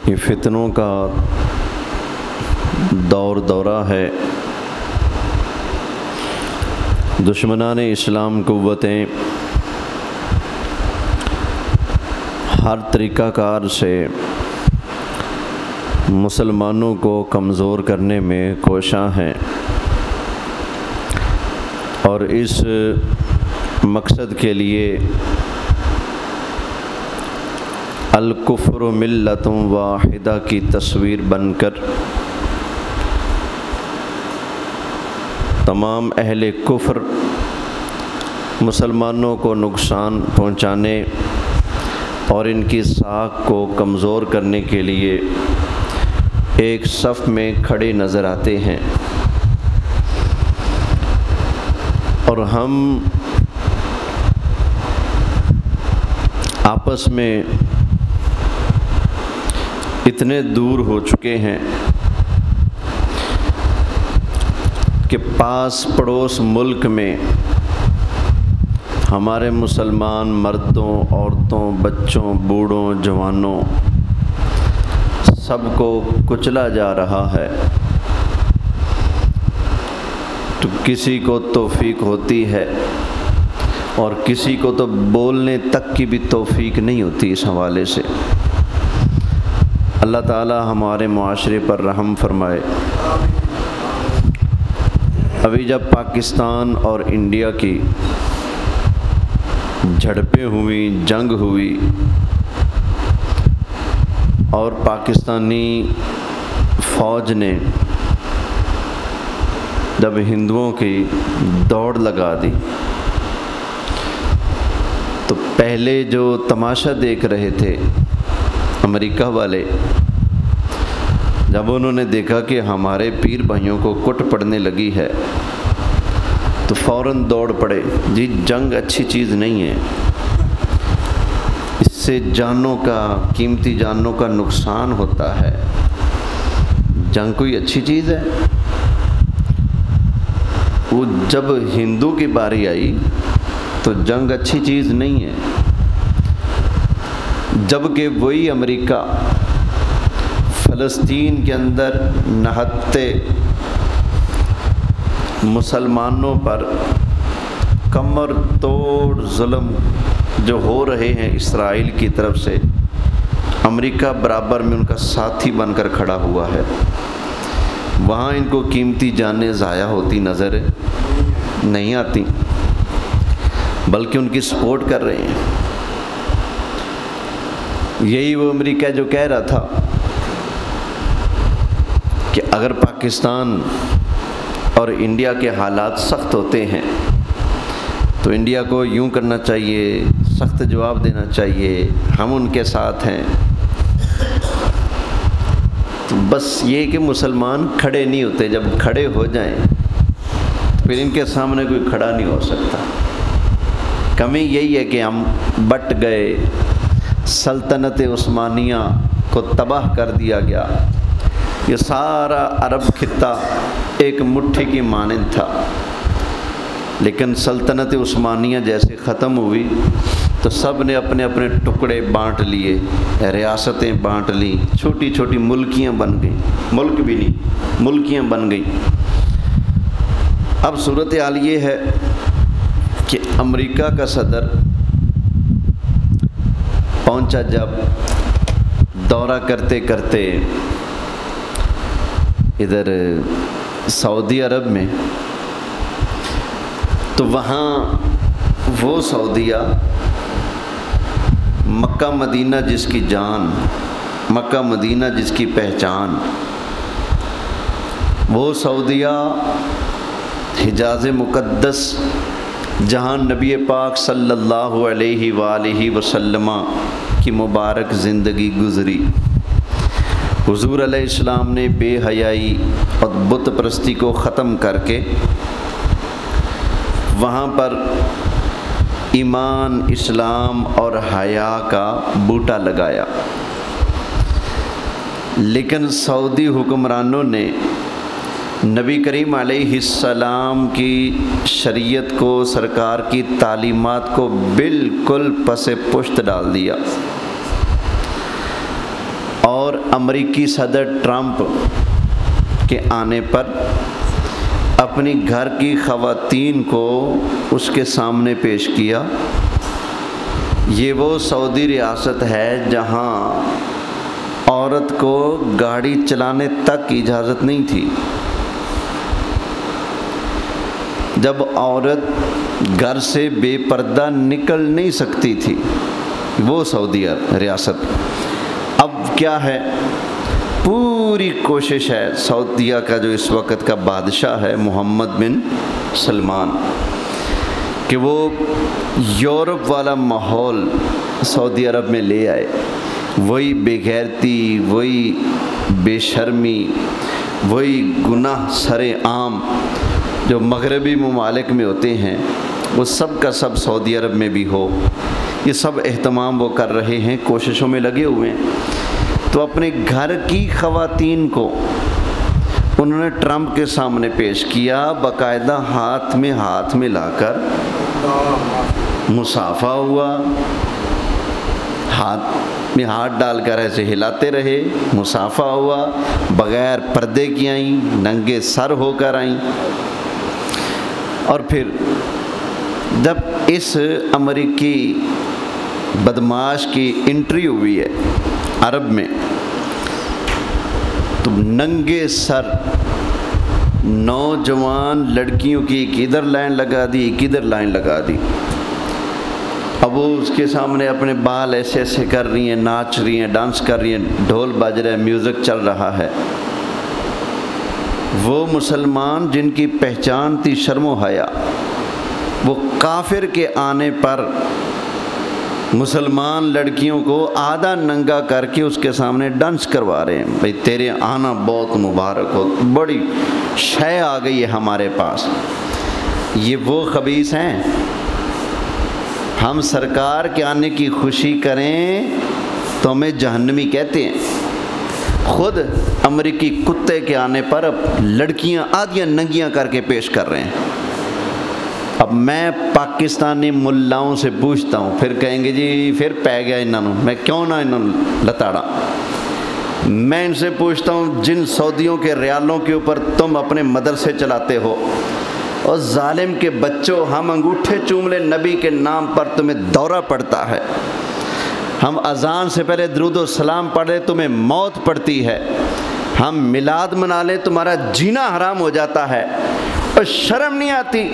یہ فتنوں کا دورہ ہے۔ دشمنان اسلام قوتیں ہر طریقہ کار سے مسلمانوں کو کمزور کرنے میں کوشاں ہیں، اور اس مقصد کے لیے الکفر ملت واحدہ کی تصویر بن کر تمام اہل کفر مسلمانوں کو نقصان پہنچانے اور ان کی ساکھ کو کمزور کرنے کے لیے ایک صف میں کھڑے نظر آتے ہیں، اور ہم آپس میں اتنے دور ہو چکے ہیں کہ پاس پڑوس ملک میں ہمارے مسلمان مردوں، عورتوں، بچوں، بوڑھوں، جوانوں سب کو کچلا جا رہا ہے، تو کسی کو توفیق ہوتی ہے اور کسی کو تو بولنے تک کی بھی توفیق نہیں ہوتی اس حوالے سے۔ اللہ تعالی ہمارے معاشرے پر رحم فرمائے۔ ابھی جب پاکستان اور انڈیا کی جھڑپیں ہوئی، جنگ ہوئی، اور پاکستانی فوج نے جب ہندوؤں کی دوڑ لگا دی، تو پہلے جو تماشا دیکھ رہے تھے امریکہ والے، جب انہوں نے دیکھا کہ ہمارے پیر بھائیوں کو کٹ پڑنے لگی ہے تو فوراً دوڑ پڑے۔ جی جنگ اچھی چیز نہیں ہے، اس سے جانوں کا، قیمتی جانوں کا نقصان ہوتا ہے۔ جنگ کوئی اچھی چیز ہے؟ وہ جب ہندو کی باری آئی تو جنگ اچھی چیز نہیں ہے، جبکہ وہی امریکہ فلسطین کے اندر نہتے مسلمانوں پر کمر توڑ ظلم جو ہو رہے ہیں اسرائیل کی طرف سے، امریکہ برابر میں ان کا ساتھی بن کر کھڑا ہوا ہے۔ وہاں ان کو قیمتی جانیں ضائع ہوتی نظر نہیں آتی، بلکہ ان کی سپورٹ کر رہے ہیں۔ یہی وہ امریکہ جو کہہ رہا تھا کہ اگر پاکستان اور انڈیا کے حالات سخت ہوتے ہیں تو انڈیا کو یوں کرنا چاہیے، سخت جواب دینا چاہیے، ہم ان کے ساتھ ہیں۔ تو بس یہ کہ مسلمان کھڑے نہیں ہوتے، جب کھڑے ہو جائیں پھر ان کے سامنے کوئی کھڑا نہیں ہو سکتا۔ کمی یہی ہے کہ ہم بٹ گئے، سلطنت عثمانیہ کو تباہ کر دیا گیا، یہ سارا عرب خطہ ایک مٹھی کی مانند تھا، لیکن سلطنت عثمانیہ جیسے ختم ہوئی تو سب نے اپنے اپنے ٹکڑے بانٹ لیے، ریاستیں بانٹ لی، چھوٹی چھوٹی ملکیاں بن گئیں، ملک بھی نہیں، ملکیاں بن گئیں۔ اب صورتحال یہ ہے کہ امریکہ کا صدر پہنچا جب دورہ کرتے کرتے ادھر سعودی عرب میں، تو وہاں وہ سعودیہ مکہ مدینہ جس کی جان، مکہ مدینہ جس کی پہچان، وہ سعودیہ حجاز مقدس جہاں نبی پاک صلی اللہ علیہ وآلہ وسلم کی مبارک زندگی گزری، حضور علیہ السلام نے بے حیائی اور بت پرستی کو ختم کر کے وہاں پر ایمان، اسلام اور حیا کا بوٹا لگایا، لیکن سعودی حکمرانوں نے نبی کریم علیہ السلام کی شریعت کو، سرکار کی تعلیمات کو بالکل پس پشت ڈال دیا، اور امریکی صدر ٹرمپ کے آنے پر اپنی گھر کی خواتین کو اس کے سامنے پیش کیا۔ یہ وہ سعودی ریاست ہے جہاں عورت کو گاڑی چلانے تک کی اجازت نہیں تھی۔ جب عورت گھر سے بے پردہ نکل نہیں سکتی تھی، وہ سعودی ریاست۔ اب کیا ہے، پوری کوشش ہے سعودیہ کا جو اس وقت کا بادشاہ ہے محمد بن سلمان، کہ وہ یورپ والا ماحول سعودی عرب میں لے آئے۔ وہی بے غیرتی، وہی بے شرمی، وہی گناہ سر عام جو مغربی ممالک میں ہوتے ہیں، وہ سب کا سب سعودی عرب میں بھی ہو۔ یہ سب اہتمام وہ کر رہے ہیں، کوششوں میں لگے ہوئے ہیں۔ تو اپنے گھر کی خواتین کو انہوں نے ٹرمپ کے سامنے پیش کیا، باقاعدہ ہاتھ میں لا کر مصافحہ ہوا، ہاتھ میں ہاتھ ڈال کر ایسے ہلاتے رہے، مصافحہ ہوا، بغیر پردے کی آئیں، ننگے سر ہو کر آئیں۔ اور پھر جب اس امریکی بدمعاش کی انٹری ہوئی ہے عرب میں، تو ننگے سر نوجوان لڑکیوں کی ایک ادھر لائن لگا دی، ایک ادھر لائن لگا دی۔ اب وہ اس کے سامنے اپنے بال ایسے ایسے کر رہی ہیں، ناچ رہی ہیں، ڈانس کر رہی ہیں، ڈھول بج رہا ہے، میوزک چل رہا ہے۔ وہ مسلمان جن کی پہچان تھی شرم و حیا، وہ کافر کے آنے پر مسلمان لڑکیوں کو آدھا ننگا کر کے اس کے سامنے ڈانس کروا رہے ہیں۔ بھئی تیرے آنا بہت مبارک ہو، بڑی شے آ گئی ہے ہمارے پاس۔ یہ وہ خبیث ہیں، ہم سرکار کے آنے کی خوشی کریں تو ہمیں جہنمی کہتے ہیں، خود امریکی کتے کے آنے پر اب لڑکیاں آدھیاں ننگیاں کر کے پیش کر رہے ہیں۔ اب میں پاکستانی ملاؤں سے پوچھتا ہوں، پھر کہیں گے جی پھر پہ گیا انہوں، میں کیوں نہ انہوں لتاڑا۔ میں ان سے پوچھتا ہوں، جن سعودیوں کے ریالوں کے اوپر تم اپنے مدرسے چلاتے ہو، اور ظالم کے بچوں، ہم انگوٹھے چوم لیں نبی کے نام پر تمہیں دورہ پڑتا ہے، ہم اذان سے پہلے درود و سلام پڑھے تمہیں موت پڑتی ہے، ہم میلاد منا لیں تمہارا جینا حرام ہو جاتا ہے، اور شرم نہیں آتی؟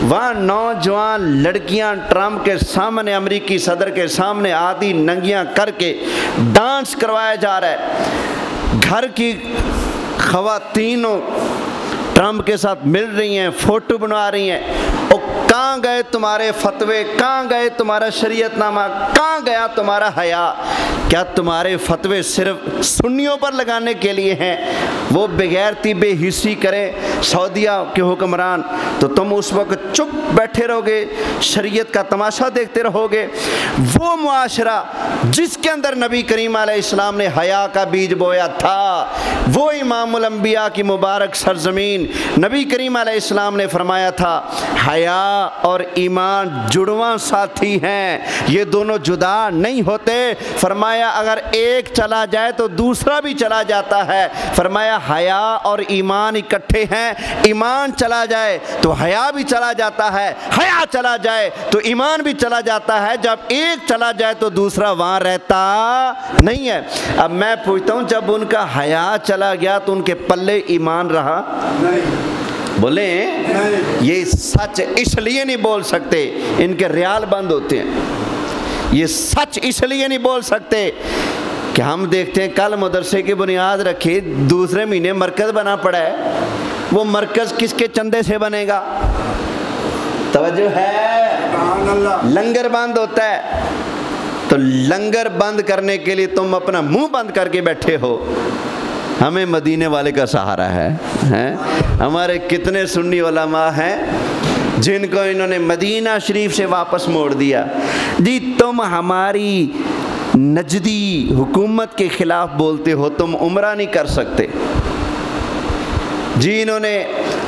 وہاں نوجوان لڑکیاں ٹرمپ کے سامنے، امریکی صدر کے سامنے آدھی ننگیاں کر کے ڈانس کروایا جا رہا ہے۔ گھر کی خواتینوں ٹرمپ کے ساتھ مل رہی ہیں، فوٹو بنوا رہی ہیں۔ اور کہاں گئے تمہارے فتوے، کہاں گئے تمہارا شریعت نامہ، کہاں گیا تمہارا حیا؟ کیا تمہارے فتوے صرف سنیوں پر لگانے کے لیے ہیں؟ وہ بغیرتی بے حسی کرے سعودیہ کے حکمران تو تم اس وقت چپ بیٹھے رہو گے، شریعت کا تماشا دیکھتے رہو گے۔ وہ معاشرہ جس کے اندر نبی کریم علیہ السلام نے حیا کا بیج بویا تھا، وہ امام الانبیاء کی مبارک سرزمین، نبی کریم علیہ السلام نے فرمایا تھا حیا اور ایمان جڑواں ساتھی ہیں، یہ دونوں جدا نہیں ہوتے۔ فرمایا اگر ایک چلا جائے تو دوسرا بھی چلا جاتا ہے۔ فرمایا حیا اور ایمان اکٹھے ہیں، ایمان چلا جائے تو حیا بھی چلا جاتا ہے، حیا چلا جائے تو ایمان بھی چلا جاتا ہے۔ جب ایک چلا جائے تو دوسرا وہاں رہتا نہیں ہے۔ اب میں پوچھتا ہوں، جب ان کا حیا چلا گیا تو ان کے پلے ایمان رہا؟ بولیں یہ سچ اس لیے نہیں بول سکتے، ان کے ریال بند ہوتے ہیں۔ یہ سچ اس لیے نہیں بول سکتے کہ ہم دیکھتے ہیں کل مدرسے کی بنیاد رکھی، دوسرے مہینے مرکز بنا پڑا ہے۔ وہ مرکز کس کے چندے سے بنے گا؟ توجہ ہے؟ لنگر بند ہوتا ہے، تو لنگر بند کرنے کے لیے تم اپنا منہ بند کر کے بیٹھے ہو۔ ہمیں مدینے والے کا سہارا ہے۔ ہمارے کتنے سنی علماء ہیں جن کو انہوں نے مدینہ شریف سے واپس موڑ دیا۔ جی تم ہماری نجدی حکومت کے خلاف بولتے ہو، تم عمرہ نہیں کر سکتے۔ جی انہوں نے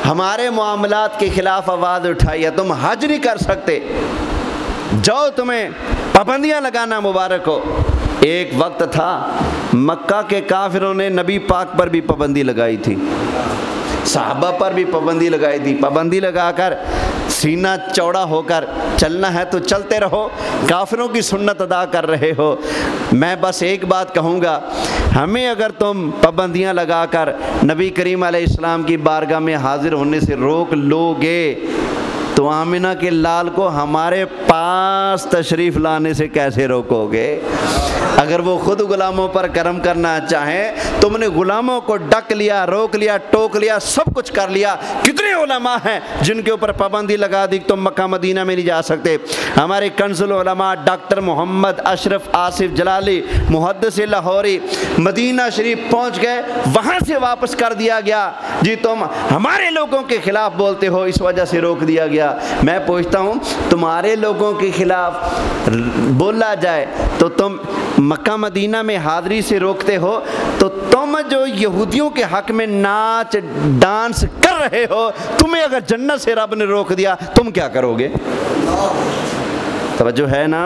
ہمارے معاملات کے خلاف آواز اٹھائی ہے، تم حج نہیں کر سکتے۔ جاؤ تمہیں پابندیاں لگانا مبارک ہو۔ ایک وقت تھا مکہ کے کافروں نے نبی پاک پر بھی پابندی لگائی تھی، صحابہ پر بھی پابندی لگائی تھی، پابندی لگا کر سینہ چوڑا ہو کر چلنا ہے تو چلتے رہو، کافروں کی سنت ادا کر رہے ہو۔ میں بس ایک بات کہوں گا، ہمیں اگر تم پابندیاں لگا کر نبی کریم علیہ السلام کی بارگاہ میں حاضر ہونے سے روک لو گے تو آمنہ کے لال کو ہمارے پاس تشریف لانے سے کیسے روکو گے؟ اگر وہ خود غلاموں پر کرم کرنا چاہیں، تم نے غلاموں کو ڈک لیا، روک لیا، ٹوک لیا، سب کچھ کر لیا۔ کتنے علماء ہیں جن کے اوپر پابندی لگا دی تم مکہ مدینہ میں نہیں جا سکتے۔ ہمارے کنز العلماء ڈاکٹر محمد اشرف آصف جلالی محدث لاہوری مدینہ شریف پہنچ گئے، وہاں سے واپس کر دیا گیا، جی تم ہمارے لوگوں کے خلاف بولتے ہو اس وجہ سے روک دیا گیا۔ میں پوچھتا ہوں، تمہارے لوگوں کے خلاف بولا جائے تو تم مکہ مدینہ میں حاضری سے روکتے ہو، تو تم جو یہودیوں کے حق میں ناچ ڈانس کر رہے ہو، تمہیں اگر جنت سے رب نے روک دیا تم کیا کرو گے؟ توجہ ہے نا؟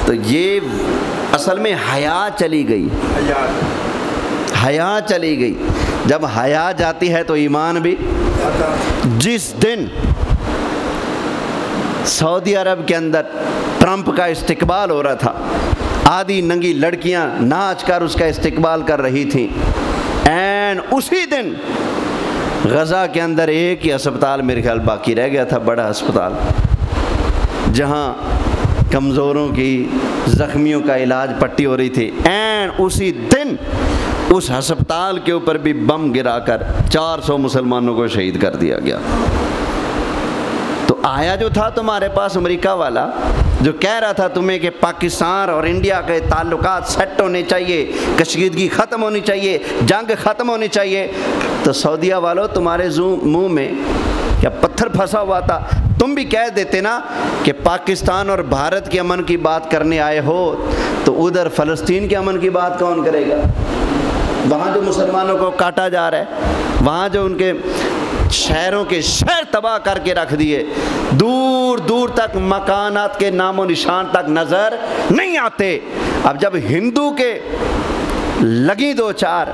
تو یہ اصل میں حیا چلی گئی، حیا چلی گئی۔ جب حیا جاتی ہے تو ایمان بھی۔ جس دن سعودی عرب کے اندر ٹرمپ کا استقبال ہو رہا تھا، آدھی ننگی لڑکیاں ناچ کر اس کا استقبال کر رہی تھیں، اینڈ اسی دن غزہ کے اندر ایک ہی ہسپتال میرے خیال باقی رہ گیا تھا، بڑا ہسپتال، جہاں کمزوروں کی زخمیوں کا علاج پٹی ہو رہی تھی، اینڈ اسی دن اس ہسپتال کے اوپر بھی بم گرا کر 400 مسلمانوں کو شہید کر دیا گیا۔ تو آیا جو تھا تمہارے پاس امریکہ والا، جو کہہ رہا تھا تمہیں کہ پاکستان اور انڈیا کے تعلقات سیٹ ہونے چاہیے، کشیدگی ختم ہونی چاہیے، جنگ ختم ہونی چاہیے، تو سعودیہ والوں تمہارے منہ میں کیا پتھر پھنسا ہوا تھا؟ تم بھی کہہ دیتے نا کہ پاکستان اور بھارت کے امن کی بات کرنے آئے ہو، تو ادھر فلسطین کے امن کی بات کون کرے گا؟ وہاں جو مسلمانوں کو کاٹا جا رہا ہے، وہاں جو ان کے شہروں کے شہر تباہ کر کے رکھ دیے، دور دور تک مکانات کے نام و نشان تک نظر نہیں آتے۔ اب جب ہندو کے لگی دو چار،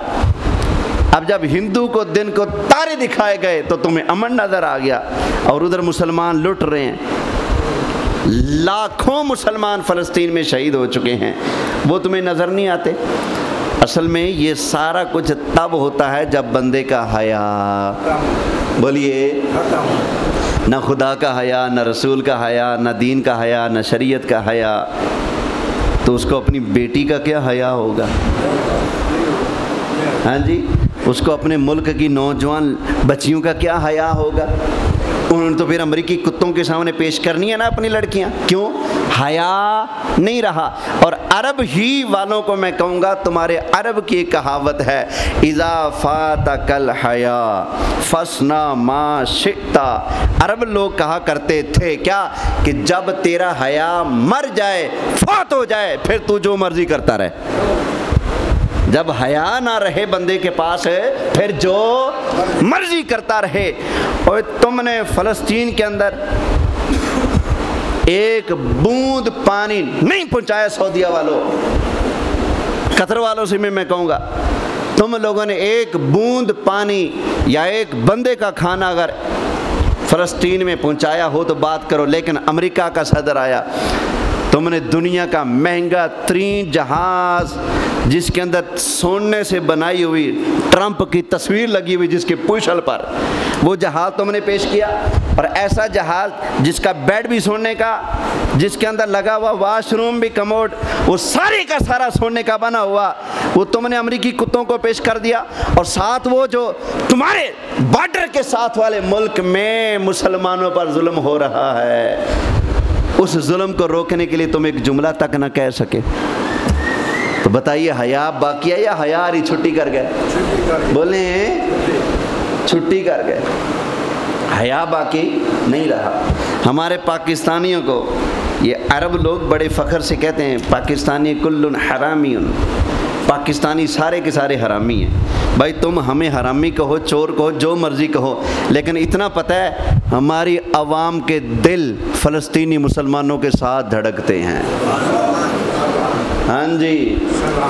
اب جب ہندو کو دن کو تارے دکھائے گئے تو تمہیں امن نظر آ گیا، اور ادھر مسلمان لٹ رہے ہیں، لاکھوں مسلمان فلسطین میں شہید ہو چکے ہیں، وہ تمہیں نظر نہیں آتے۔ اصل میں یہ سارا کچھ تب ہوتا ہے جب بندے کا حیا، بولیے، نہ خدا کا حیا، نہ رسول کا حیا، نہ دین کا حیا، نہ شریعت کا حیا، تو اس کو اپنی بیٹی کا کیا حیا ہوگا؟ ہاں جی، اس کو اپنے ملک کی نوجوان بچیوں کا کیا حیا ہوگا؟ انہوں نے تو پھر امریکی کتوں کے سامنے پیش کرنی ہے نا اپنی لڑکیاں، کیوں؟ حیا نہیں رہا۔ اور عرب ہی والوں کو میں کہوں گا، تمہارے عرب کی ایک کہاوت ہے، اذا فاتک الحیا فاصنع ما شئت۔ عرب لوگ کہا کرتے تھے کیا؟ کہ جب تیرا حیا مر جائے، فوت ہو جائے، پھر تو جو مرضی کرتا رہے۔ جب حیا نہ رہے بندے کے پاس ہے، پھر جو مرضی کرتا رہے۔ اور تم نے فلسطین کے اندر ایک بوند پانی نہیں پہنچایا سعودیہ والوں، قطر والوں سے میں کہوں گا، تم لوگوں نے ایک بوند پانی یا ایک بندے کا کھانا اگر فلسطین میں پہنچایا ہو تو بات کرو۔ لیکن امریکہ کا صدر آیا، تم نے دنیا کا مہنگا ترین جہاز جس کے اندر سونے سے بنائی ہوئی ٹرمپ کی تصویر لگی ہوئی جس کے پوچھل پر، وہ جہاز تم نے پیش کیا، اور ایسا جہاز جس کا بیڈ بھی سونے کا، جس کے اندر لگا ہوا واش روم بھی کموڈ، وہ سارے کا سارا سونے کا بنا ہوا، وہ تم نے امریکی کتوں کو پیش کر دیا۔ اور ساتھ وہ جو تمہارے بارڈر کے ساتھ والے ملک میں مسلمانوں پر ظلم ہو رہا ہے، اس ظلم کو روکنے کے لیے تم ایک جملہ تک نہ کہہ سکے، تو بتائیے حیا باقی ہے یا حیا ہی چھٹی کر گئے؟ بولیں چھٹی کر گئے، حیا باقی نہیں رہا۔ ہمارے پاکستانیوں کو یہ عرب لوگ بڑے فخر سے کہتے ہیں پاکستانی کل حرامی، پاکستانی سارے کے سارے حرامی ہیں۔ بھائی تم ہمیں حرامی کہو، چور کہو، جو مرضی کہو، لیکن اتنا پتہ ہے ہماری عوام کے دل فلسطینی مسلمانوں کے ساتھ دھڑکتے ہیں۔ ہاں جی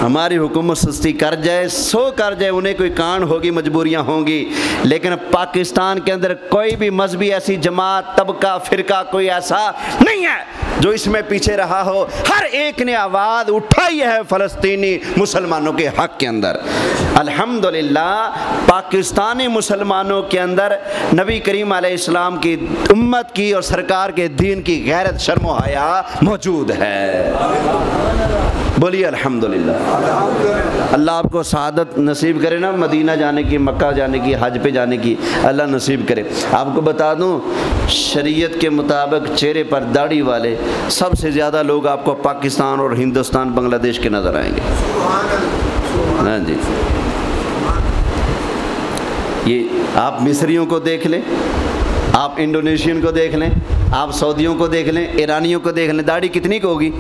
ہماری حکومت سستی کر جائے سو کر جائے، انہیں کوئی کان ہوگی، مجبوریاں ہوں گی، لیکن پاکستان کے اندر کوئی بھی مذہبی ایسی جماعت، طبقہ، فرقہ کوئی ایسا نہیں ہے جو اس میں پیچھے رہا ہو۔ ہر ایک نے آواز اٹھائی ہے فلسطینی مسلمانوں کے حق کے اندر۔ الحمدللہ پاکستانی مسلمانوں کے اندر نبی کریم علیہ السلام کی امت کی اور سرکار کے دین کی غیرت، شرم و حیا موجود ہے۔ بولیے الحمدللہ۔ اللہ آپ کو سعادت نصیب کرے نا، مدینہ جانے کی، مکہ جانے کی، حج پہ جانے کی اللہ نصیب کرے۔ آپ کو بتا دوں شریعت کے مطابق چہرے پر داڑھی والے سب سے زیادہ لوگ آپ کو پاکستان اور ہندوستان، بنگلہ دیش کے نظر آئیں گے۔ ہاں جی، یہ آپ مصریوں کو دیکھ لیں، آپ انڈونیشین کو دیکھ لیں، آپ سعودیوں کو دیکھ لیں، ایرانیوں کو دیکھ لیں، داڑھی کتنی کو ہوگی؟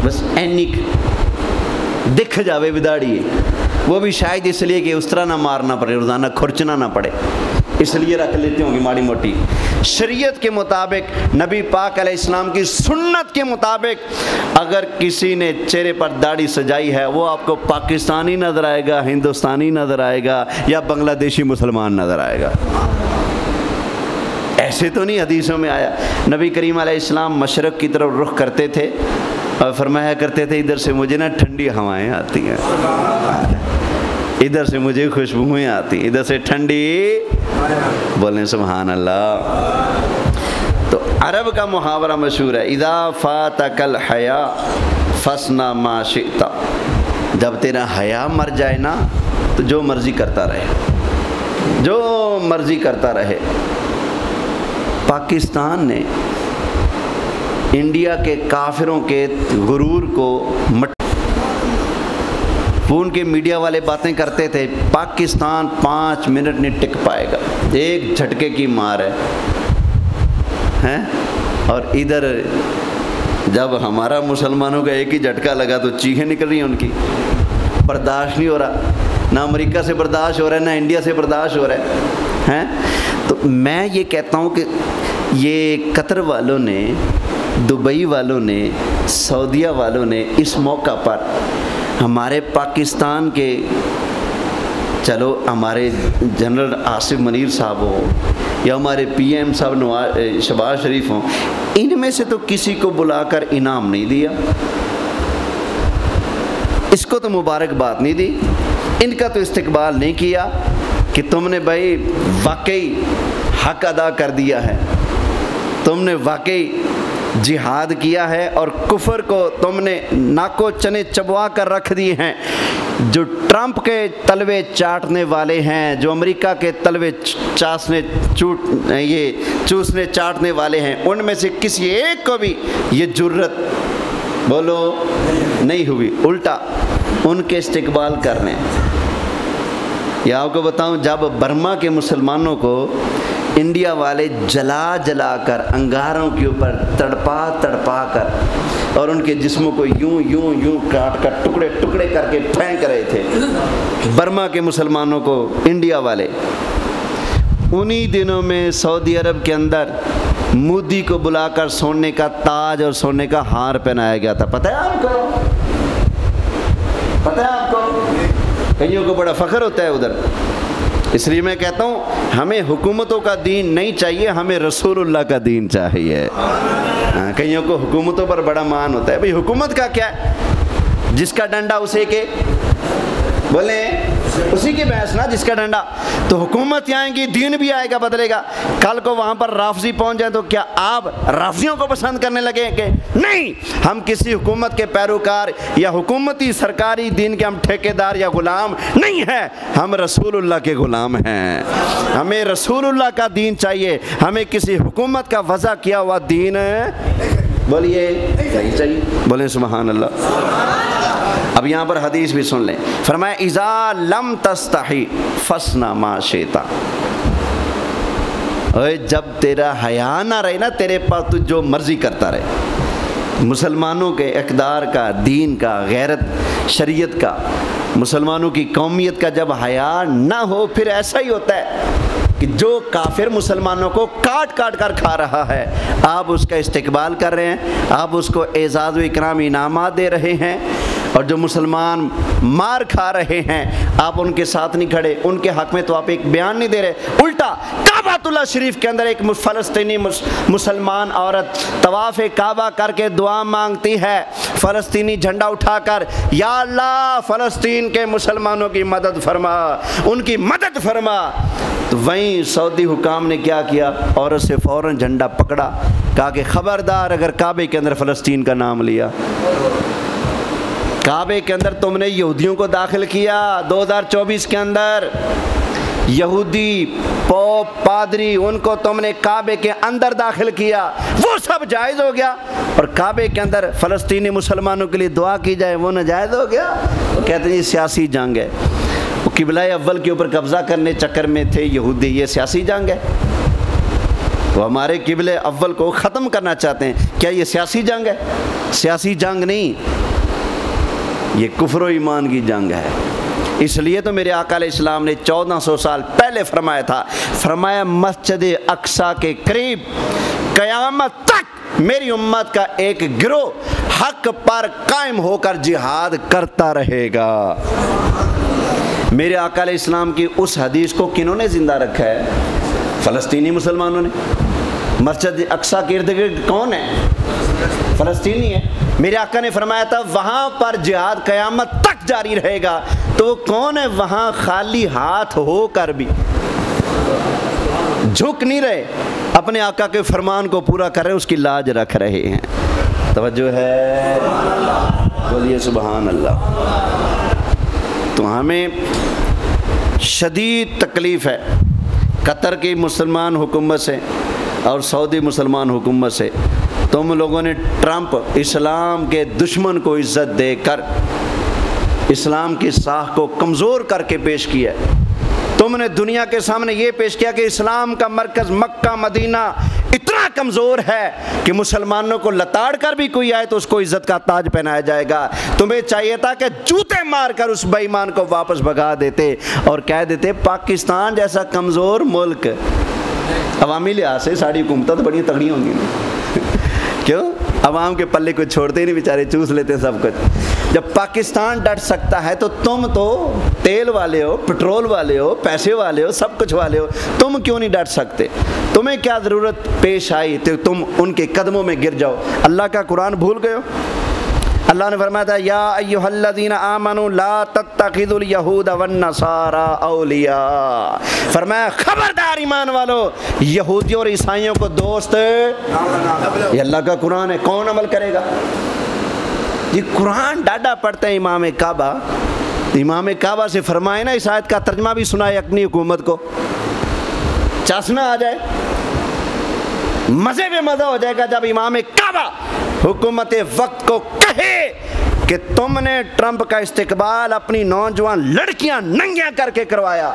بس اینک دکھ جاوے بھی داڑھی ہے، وہ بھی شاید اس لیے کہ اس طرح نہ مارنا پڑے، روزانہ کھرچنا نہ پڑے، اس لیے رکھ لیتے ہوں گے ماڑی موٹی۔ شریعت کے مطابق، نبی پاک علیہ السلام کی سنت کے مطابق اگر کسی نے چہرے پر داڑھی سجائی ہے وہ آپ کو پاکستانی نظر آئے گا، ہندوستانی نظر آئے گا، یا بنگلہ دیشی مسلمان نظر آئے گا۔ ایسے تو نہیں حدیثوں میں آیا۔ نبی کریم علیہ السلام مشرق کی طرف رخ کرتے تھے اور فرمایا کرتے تھے ادھر سے مجھے نا ٹھنڈی ہوائیں آتی ہیں، ادھر سے مجھے خوشبوئیں آتی، ادھر سے ٹھنڈی، بولیں سبحان اللہ۔ تو عرب کا محاورہ مشہور ہے، اذا فاتک الحیا فاصنع ما شئت، جب تیرا حیا مر جائے نا تو جو مرضی کرتا رہے، جو مرضی کرتا رہے۔ پاکستان نے انڈیا کے کافروں کے غرور کو وہ ان کے میڈیا والے باتیں کرتے تھے، پاکستان 5 منٹ نہیں ٹک پائے گا، ایک جھٹکے کی مار ہے، اور ادھر جب ہمارا مسلمانوں کا ایک ہی جھٹکا لگا تو چیخیں نکل رہی ہیں ان کی، برداشت نہیں ہو رہا، نہ امریکہ سے برداشت ہو رہا ہے، نہ انڈیا سے برداشت ہو رہا ہے۔ تو میں یہ کہتا ہوں کہ یہ قطر والوں نے، دبئی والوں نے، سعودیہ والوں نے اس موقع پر ہمارے پاکستان کے، چلو ہمارے جنرل آصف منیر صاحب ہو یا ہمارے پی ایم صاحب شہباز شریف ہوں، ان میں سے تو کسی کو بلا کر انعام نہیں دیا، اس کو تو مبارکباد نہیں دی، ان کا تو استقبال نہیں کیا کہ تم نے بھائی واقعی حق ادا کر دیا ہے، تم نے واقعی جہاد کیا ہے اور کفر کو تم نے ناکو چنے چبوا کر رکھ دیے ہیں۔ جو ٹرمپ کے تلوے چاٹنے والے ہیں، جو امریکہ کے تلوے چوسنے چاٹنے والے ہیں، ان میں سے کسی ایک کو بھی یہ جرت بولو نہیں ہوئی، الٹا ان کے استقبال کرنے۔ یا آپ کو بتاؤں، جب برما کے مسلمانوں کو انڈیا والے جلا جلا کر، انگاروں کے اوپر تڑپا تڑپا کر، اور ان کے جسموں کو یوں یوں یوں کاٹ کر ٹکڑے ٹکڑے کر کے پھینک رہے تھے برما کے مسلمانوں کو انڈیا والے، انہی دنوں میں سعودی عرب کے اندر مودی کو بلا کر سونے کا تاج اور سونے کا ہار پہنایا گیا تھا۔ پتہ ہے آپ کو؟ پتہ ہے آپ کو؟ کئیوں کو بڑا فخر ہوتا ہے ادھر۔ اس لیے میں کہتا ہوں ہمیں حکومتوں کا دین نہیں چاہیے، ہمیں رسول اللہ کا دین چاہیے۔ کئیوں کو حکومتوں پر بڑا مان ہوتا ہے، بھئی حکومت کا کیا ہے، جس کا ڈنڈا اسے کے بولیں اسی کی بحث نا، جس کا ڈنڈا۔ تو حکومت آئیں گی، دین بھی آئے گا، بدلے گا۔ کل کو وہاں پر رافضی پہنچ جائیں تو کیا آپ رافضیوں کو پسند کرنے لگیں گے؟ نہیں، ہم کسی حکومت کے پیروکار یا حکومتی سرکاری دین کے ہم ٹھیکیدار یا غلام نہیں ہیں، ہم رسول اللہ کے غلام ہیں۔ ہمیں رسول اللہ کا دین چاہیے، ہمیں کسی حکومت کا وضع کیا ہوا دین بولیے چاہیے، بولیں سبحان اللہ۔ اب یہاں پر حدیث بھی سن لیں، فرمایا اذا لم تستحی فاصنع ما شئت، جب تیرا حیا نہ رہے نا، تیرے پاس تو جو مرضی کرتا رہے۔ مسلمانوں کے اقدار کا، دین کا، غیرت شریعت کا، مسلمانوں کی قومیت کا جب حیا نہ ہو، پھر ایسا ہی ہوتا ہے کہ جو کافر مسلمانوں کو کاٹ کاٹ کر کھا رہا ہے آپ اس کا استقبال کر رہے ہیں، آپ اس کو اعزاز و اکرام انعامات دے رہے ہیں، اور جو مسلمان مار کھا رہے ہیں آپ ان کے ساتھ نہیں کھڑے، ان کے حق میں تو آپ ایک بیان نہیں دے رہے، الٹا کعبۃ اللہ شریف کے اندر ایک فلسطینی مسلمان عورت طواف کعبہ کر کے دعا مانگتی ہے فلسطینی جھنڈا اٹھا کر، یا اللہ فلسطین کے مسلمانوں کی مدد فرما، ان کی مدد فرما۔ تو وہیں سعودی حکام نے کیا کیا، عورت سے فوراً جھنڈا پکڑا، کہا کہ خبردار اگر کعبے کے اندر فلسطین کا نام لیا، کعبے کے اندر تم نے یہودیوں کو داخل کیا 2024 کے اندر، یہودی پوپ پادری ان کو تم نے کعبے کے اندر داخل کیا، وہ سب جائز ہو گیا، اور کعبے کے اندر فلسطینی مسلمانوں کے لیے دعا کی جائے وہ ناجائز ہو گیا۔ کہتے ہیں یہ سیاسی جنگ ہے، وہ قبلہ اول کے اوپر قبضہ کرنے چکر میں تھے یہودی، یہ سیاسی جنگ ہے، وہ ہمارے قبلہ اول کو ختم کرنا چاہتے ہیں، کیا یہ سیاسی جنگ ہے؟ سیاسی جنگ نہیں، یہ کفر و ایمان کی جنگ ہے۔ اس لیے تو میرے آقا علیہ السلام نے 1400 سال پہلے فرمایا تھا، فرمایا مسجد اقصیٰ کے قریب قیامت تک میری امت کا ایک گروہ حق پر قائم ہو کر جہاد کرتا رہے گا۔ میرے آقا علیہ السلام کی اس حدیث کو کنہوں نے زندہ رکھا ہے؟ فلسطینی مسلمانوں نے۔ مسجد اقصیٰ کے ارد گرد کون ہے؟ فلسطینی ہے۔ میرے آقا نے فرمایا تھا وہاں پر جہاد قیامت تک جاری رہے گا، تو وہ کون ہے وہاں خالی ہاتھ ہو کر بھی جھک نہیں رہے، اپنے آقا کے فرمان کو پورا کر رہے، اس کی لاج رکھ رہے ہیں؟ توجہ ہے، بولیے سبحان اللہ۔ تو ہمیں شدید تکلیف ہے قطر کی مسلمان حکومت سے اور سعودی مسلمان حکومت سے۔ تم لوگوں نے ٹرمپ اسلام کے دشمن کو عزت دے کر اسلام کی ساکھ کو کمزور کر کے پیش کیا ہے۔ تم نے دنیا کے سامنے یہ پیش کیا کہ اسلام کا مرکز مکہ مدینہ اتنا کمزور ہے کہ مسلمانوں کو لتاڑ کر بھی کوئی آئے تو اس کو عزت کا تاج پہنایا جائے گا۔ تمہیں چاہیے تھا کہ جوتے مار کر اس بے ایمان کو واپس بھگا دیتے اور کہہ دیتے پاکستان جیسا کمزور ملک، عوامی لحاظ سے ساری حکومتیں تو بڑی تگڑی ہوں گی، کیوں؟ عوام کے پلے کو چھوڑتے ہی نہیں، بیچارے چوس لیتے ہیں سب کچھ۔ جب پاکستان ڈٹ سکتا ہے تو تم تو تیل والے ہو، پٹرول والے ہو، پیسے والے ہو، سب کچھ والے ہو، تم کیوں نہیں ڈٹ سکتے؟ تمہیں کیا ضرورت پیش آئی تو تم ان کے قدموں میں گر جاؤ؟ اللہ کا قرآن بھول گئے ہو؟ اللہ نے فرمایا تھا یا ایھا الذین آمنوا لا تتخذوا اليہود والنصارى اولیاء، فرمایا خبردار ایمان والو یہودیوں اور عیسائیوں کو دوست، یہ اللہ کا قرآن ہے، کون عمل کرے گا؟ یہ قرآن ڈاڈا پڑھتے ہیں امام کعبہ، امام کعبہ سے فرمائے نا اس آیت کا ترجمہ بھی سنائے اپنی حکومت کو، چاسنا آ جائے، مزے میں مزہ ہو جائے گا جب امام کعبہ حکومت وقت کو کہے کہ تم نے ٹرمپ کا استقبال اپنی نوجوان لڑکیاں ننگیاں کر کے کروایا،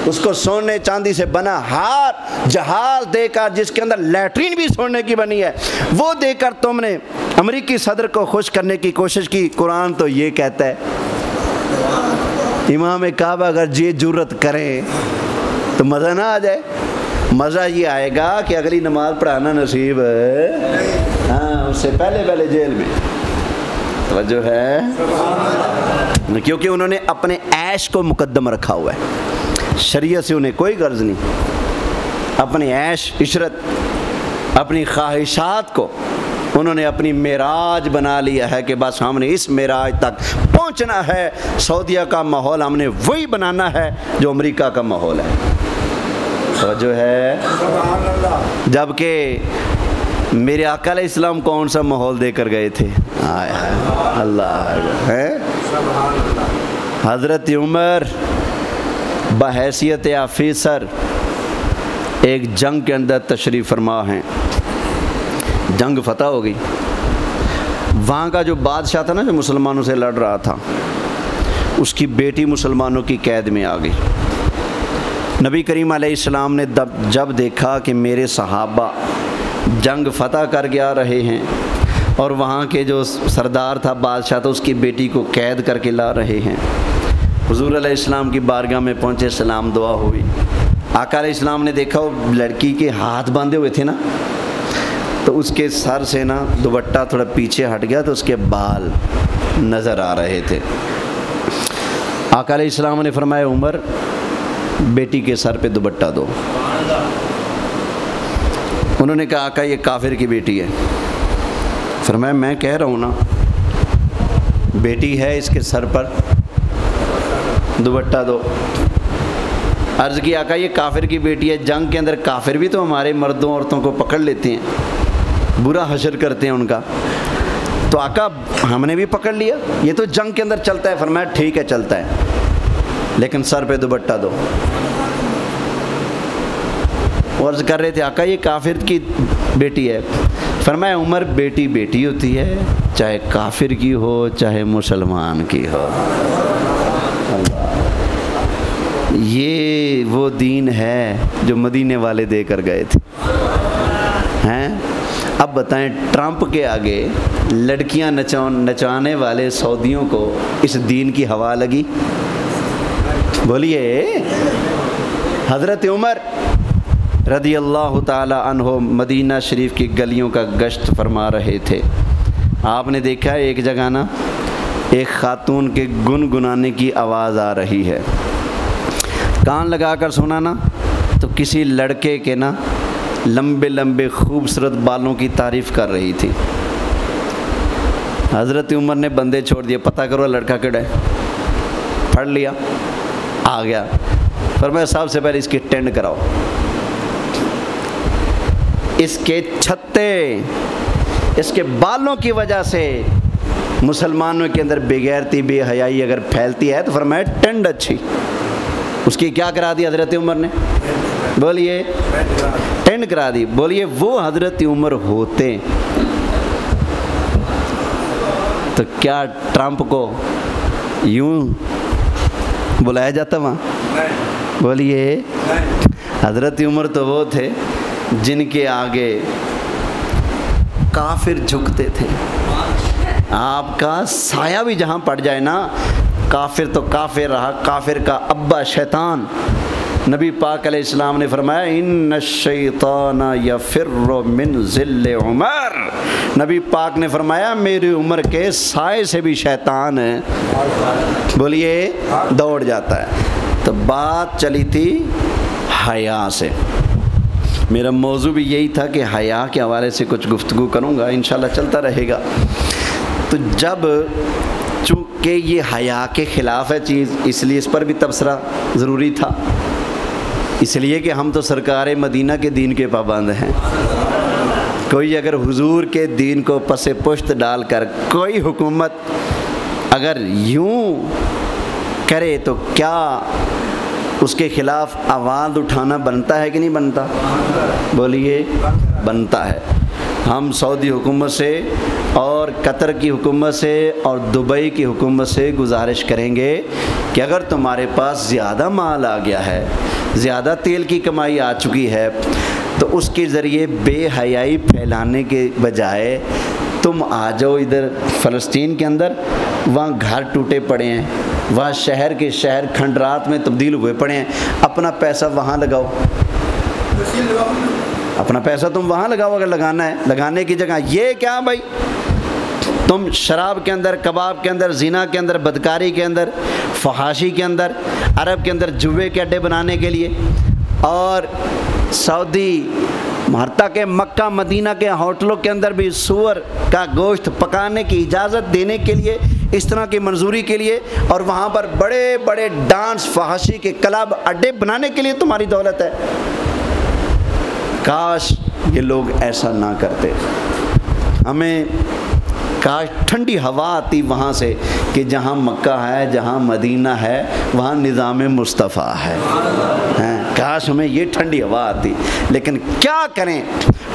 اس کو سونے چاندی سے بنا ہار جہاز دے کر جس کے اندر لیٹرین بھی سونے کی بنی ہے وہ دے کر تم نے امریکی صدر کو خوش کرنے کی کوشش کی۔ قرآن تو یہ کہتا ہے امام کعبہ اگر یہ جرت کریں تو مزہ نہ آ جائے؟ مزہ یہ آئے گا کہ اگلی نماز پڑھانا نصیب ہے، ہاں اس سے پہلے جیل میں۔ توجہ ہے، کیونکہ انہوں نے اپنے عیش کو مقدم رکھا ہوا ہے، شریعت سے انہیں کوئی غرض نہیں، اپنی عیش عشرت اپنی خواہشات کو انہوں نے اپنی معراج بنا لیا ہے کہ بس ہم نے اس معراج تک پہنچنا ہے۔ سعودیہ کا ماحول ہم نے وہی بنانا ہے جو امریکہ کا ماحول ہے، جو ہے، جبکہ میرے آقا علیہ السلام کون سا ماحول دے کر گئے تھے؟ اللہ ہے، حضرت عمر بحیثیت آفیسر ایک جنگ کے اندر تشریف فرما ہیں، جنگ فتح ہو گئی، وہاں کا جو بادشاہ تھا نا جو مسلمانوں سے لڑ رہا تھا، اس کی بیٹی مسلمانوں کی قید میں آ گئی۔ نبی کریم علیہ السلام نے جب دیکھا کہ میرے صحابہ جنگ فتح کر کے آ رہے ہیں اور وہاں کے جو سردار تھا بادشاہ تھا اس کی بیٹی کو قید کر کے لا رہے ہیں، حضور علیہ السلام کی بارگاہ میں پہنچے، سلام دعا ہوئی، آقا علیہ السلام نے دیکھا وہ لڑکی کے ہاتھ باندھے ہوئے تھے نا، تو اس کے سر سے نا دوپٹہ تھوڑا پیچھے ہٹ گیا تو اس کے بال نظر آ رہے تھے۔ آقا علیہ السلام نے فرمایا عمر بیٹی کے سر پہ دوپٹہ دو۔ انہوں نے کہا آقا یہ کافر کی بیٹی ہے۔ فرمایا میں کہہ رہا ہوں نا بیٹی ہے، اس کے سر پر دوپٹہ دو۔ عرض کی آقا یہ کافر کی بیٹی ہے، جنگ کے اندر کافر بھی تو ہمارے مردوں عورتوں کو پکڑ لیتے ہیں، برا حشر کرتے ہیں ان کا، تو آقا ہم نے بھی پکڑ لیا، یہ تو جنگ کے اندر چلتا ہے۔ فرمایا ٹھیک ہے چلتا ہے، لیکن سر پہ دوپٹہ دو۔ عرض کر رہے تھے آقا یہ کافر کی بیٹی ہے۔ فرمایا عمر بیٹی بیٹی ہوتی ہے، چاہے کافر کی ہو چاہے مسلمان کی ہو۔ یہ وہ دین ہے جو مدینے والے دے کر گئے تھے ہیں۔ اب بتائیں ٹرمپ کے آگے لڑکیاں نچانے والے سعودیوں کو اس دین کی ہوا لگی؟ بولیے۔ حضرت عمر رضی اللہ تعالی عنہ مدینہ شریف کی گلیوں کا گشت فرما رہے تھے۔ آپ نے دیکھا ایک جگہ نا ایک خاتون کے گنگنانے کی آواز آ رہی ہے، کان لگا کر سنا نا تو کسی لڑکے کے نا لمبے لمبے خوبصورت بالوں کی تعریف کر رہی تھی۔ حضرت عمر نے بندے چھوڑ دیے، پتہ کرو لڑکا کیڑا ہے۔ پڑھ لیا، آ گیا، فرمایا سب سے پہلے اس کی ٹینڈ کراؤ، اس کے چھتے، اس کے بالوں کی وجہ سے مسلمانوں کے اندر بے غیرتی بے حیائی اگر پھیلتی ہے تو فرمایا ٹینڈ اچھی۔ اس کی کیا کرا دی حضرت عمر نے؟ بولیے ٹینڈ کرا دی۔ بولیے وہ حضرت عمر ہوتے تو کیا ٹرمپ کو یوں بلایا جاتا وہاں؟ بولیے حضرت عمر تو وہ تھے جن کے آگے کافر جھکتے تھے۔ آپ کا سایہ بھی جہاں پڑ جائے نا، کافر تو کافر رہا، کافر کا ابا شیطان۔ نبی پاک علیہ السلام نے فرمایا ان الشیطان یفر من ظل عمر۔ نبی پاک نے فرمایا میری عمر کے سائے سے بھی شیطان ہے، بولیے دوڑ جاتا ہے۔ تو بات چلی تھی حیا سے۔ میرا موضوع بھی یہی تھا کہ حیا کے حوالے سے کچھ گفتگو کروں گا، انشاءاللہ چلتا رہے گا۔ تو جب چونکہ یہ حیا کے خلاف ہے چیز، اس لیے اس پر بھی تبصرہ ضروری تھا، اس لیے کہ ہم تو سرکار مدینہ کے دین کے پابند ہیں۔ کوئی اگر حضور کے دین کو پس پشت ڈال کر کوئی حکومت اگر یوں کرے تو کیا اس کے خلاف آواز اٹھانا بنتا ہے کہ نہیں بنتا؟ بولیے بنتا ہے۔ ہم سعودی حکومت سے اور قطر کی حکومت سے اور دبئی کی حکومت سے گزارش کریں گے کہ اگر تمہارے پاس زیادہ مال آ گیا ہے، زیادہ تیل کی کمائی آ چکی ہے، تو اس کے ذریعے بے حیائی پھیلانے کے بجائے تم آ جاؤ ادھر فلسطین کے اندر، وہاں گھر ٹوٹے پڑے ہیں، وہاں شہر کے شہر کھنڈرات میں تبدیل ہوئے پڑے ہیں، اپنا پیسہ وہاں لگاؤ، اپنا پیسہ تم وہاں لگاؤ اگر لگانا ہے۔ لگانے کی جگہ یہ کیا بھائی، تم شراب کے اندر، کباب کے اندر، زنا کے اندر، بدکاری کے اندر، فحاشی کے اندر، عرب کے اندر جوے کے اڈے بنانے کے لیے، اور سعودی حتیٰ کہ مکہ مدینہ کے ہوٹلوں کے اندر بھی سور کا گوشت پکانے کی اجازت دینے کے لیے، اس طرح کی منظوری کے لیے، اور وہاں پر بڑے بڑے ڈانس فحاشی کے کلب اڈے بنانے کے لیے تمہاری دولت ہے۔ کاش یہ لوگ ایسا نہ کرتے، ہمیں کاش ٹھنڈی ہوا آتی وہاں سے کہ جہاں مکہ ہے، جہاں مدینہ ہے، وہاں نظام مصطفیٰ ہے۔ کاش ہمیں یہ ٹھنڈی ہوا آتی، لیکن کیا کریں،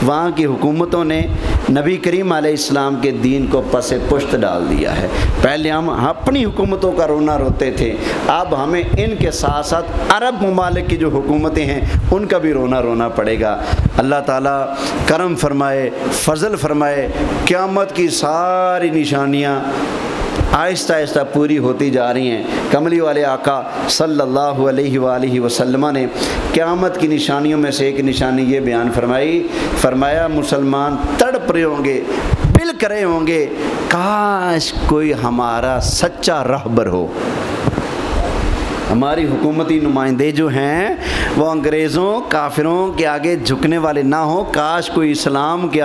وہاں کی حکومتوں نے نبی کریم علیہ السلام کے دین کو پس پشت ڈال دیا ہے۔ پہلے ہم اپنی حکومتوں کا رونا روتے تھے، اب ہمیں ان کے ساتھ ساتھ عرب ممالک کی جو حکومتیں ہیں ان کا بھی رونا پڑے گا۔ اللہ تعالیٰ کرم فرمائے، فضل فرمائے، قیامت کی ساری نشانیاں آہستہ آہستہ پوری ہوتی جا رہی ہیں۔ کملی والے آقا صلی اللہ علیہ وآلہ وسلم نے قیامت کی نشانیوں میں سے ایک نشانی یہ بیان فرمایا مسلمان تڑپ رہے ہوں گے، بلک رہے ہوں گے، کاش کوئی ہمارا سچا رہبر ہو۔ ہماری حکومتی نمائندے جو ہیں وہ انگریزوں کافروں کے آگے جھکنے والے نہ ہوں، کاش کوئی اسلام کے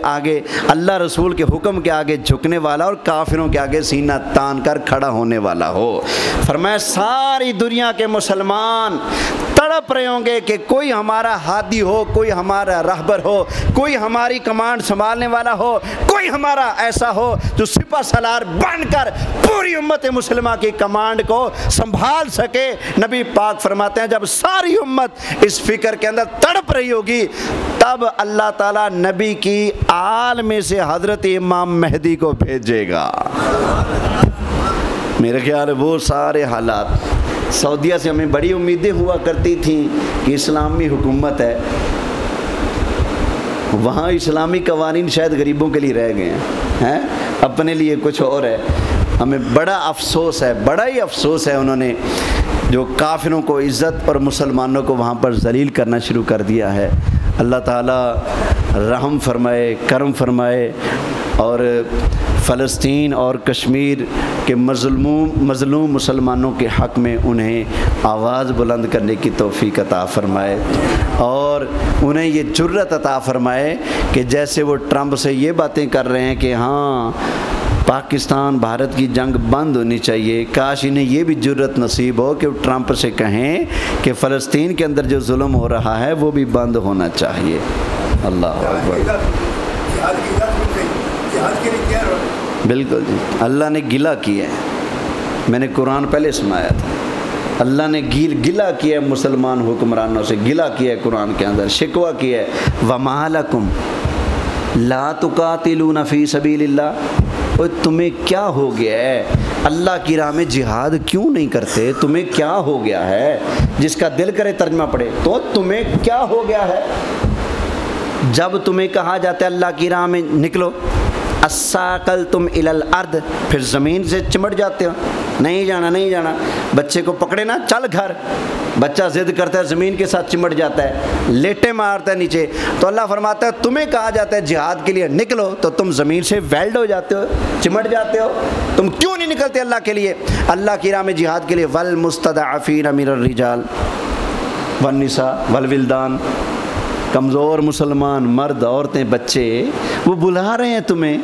آگے اللہ رسول کے حکم کے آگے جھکنے والا اور کافروں کے آگے سینہ تان کر کھڑا ہونے والا ہو۔ فرمایا ساری دنیا کے مسلمان تڑپ رہے ہوں گے کہ کوئی ہمارا ہادی ہو، کوئی ہمارا رہبر ہو، کوئی ہماری کمانڈ سنبھالنے والا ہو، کوئی ہمارا ایسا ہو جو سپہ سالار بن کر پوری امت مسلمہ کی کمانڈ کو سنبھال سکے۔ نبی پاک فرماتے ہیں جب ساری امت اس فکر کے اندر تڑپ رہی ہوگی تب اللہ تعالیٰ نبی کی آل میں سے حضرت امام مہدی کو بھیجے گا۔ میرے خیال ہے وہ سارے حالات، سعودیہ سے ہمیں بڑی امیدیں ہوا کرتی تھیں کہ اسلامی حکومت ہے، وہاں اسلامی قوانین شاید غریبوں کے لیے رہ گئے ہیں، اپنے لیے کچھ اور ہے۔ ہمیں بڑا افسوس ہے، بڑا ہی افسوس ہے، انہوں نے جو کافروں کو عزت اور مسلمانوں کو وہاں پر ذلیل کرنا شروع کر دیا ہے۔ اللہ تعالیٰ رحم فرمائے، کرم فرمائے اور فلسطین اور کشمیر کے مظلوم مسلمانوں کے حق میں انہیں آواز بلند کرنے کی توفیق عطا فرمائے اور انہیں یہ جرأت عطا فرمائے کہ جیسے وہ ٹرمپ سے یہ باتیں کر رہے ہیں کہ ہاں پاکستان بھارت کی جنگ بند ہونی چاہیے، کاش انہیں یہ بھی جرأت نصیب ہو کہ وہ ٹرمپ سے کہیں کہ فلسطین کے اندر جو ظلم ہو رہا ہے وہ بھی بند ہونا چاہیے۔ اللہ اکبر۔ بالکل جی، اللہ نے گلہ کیا ہے، میں نے قرآن پہلے سنایا تھا، اللہ نے گلہ کیا ہے مسلمان حکمرانوں سے، گلہ کیا ہے قرآن کے اندر، شکوہ کیا ہے وَمَا لَكُمْ لَا تُقَاتِلُونَ فِي سَبِيلِ اللَّهِ، اور تمہیں کیا ہو گیا ہے، اللہ کی راہ میں جہاد کیوں نہیں کرتے، تمہیں کیا ہو گیا ہے؟ جس کا دل کرے ترجمہ پڑھے تو تمہیں کیا ہو گیا ہے؟ جب تمہیں کہا جاتا ہے اللہ کی راہ میں نکلو، اَسَّاقَلْتُمْ إِلَى الْأَرْضِ، پھر زمین سے چمٹ جاتے ہو، نہیں جانا نہیں جانا، بچے کو پکڑے نا چل گھر، بچہ ضد کرتا ہے زمین کے ساتھ چمٹ جاتا ہے، لیٹے مارتا ہے نیچے، تو اللہ فرماتا ہے تمہیں کہا جاتا ہے جہاد کے لیے نکلو تو تم زمین سے ویلڈ ہو جاتے ہو، چمٹ جاتے ہو، تم کیوں نہیں نکلتے اللہ کے لیے، اللہ کی راہ میں جہاد کے لیے؟ وَالْمُسْتَضْعَفِينَ مِنَ الرِّجَالِ وَالنِّسَاءِ وَالْوِلْدَانِ، کمزور مسلمان مرد عورتیں بچے وہ بلا رہے ہیں تمہیں،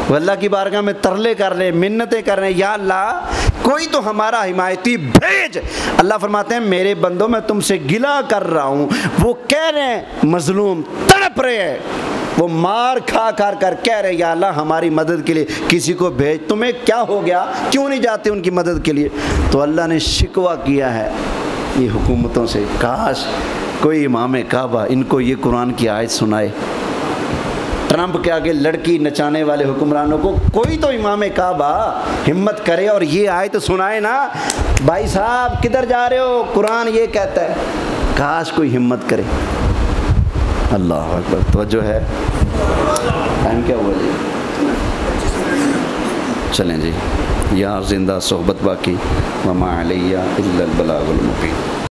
وہ اللہ کی بارگاہ میں ترلے کر رہے ہیں، منتیں کر رہے ہیں، یا اللہ کوئی تو ہمارا حمایتی بھیج۔ اللہ فرماتے ہیں میرے بندوں میں تم سے گلہ کر رہا ہوں، وہ کہہ رہے ہیں مظلوم تڑپ رہے ہیں، وہ مار کھا کر کہہ رہے ہیں یا اللہ ہماری مدد کے لیے کسی کو بھیج، تمہیں کیا ہو گیا، کیوں نہیں جاتے ان کی مدد کے لیے؟ تو اللہ نے شکوہ کیا ہے یہ حکومتوں سے، کاش کوئی امام کعبہ ان کو یہ قرآن کی آیت سنائے، ٹرمپ کے آگے لڑکی نچانے والے حکمرانوں کو کوئی تو امام کعبہ ہمت کرے اور یہ آیت سنائے نا، بھائی صاحب کدھر جا رہے ہو، قرآن یہ کہتا ہے، کاش کوئی ہمت کرے۔ اللہ اکبر، توجہ ہے، ٹائم کیا ہوا جی؟ چلیں جی، یار زندہ صحبت باقی، وما علیہ الا البلاغ المبین۔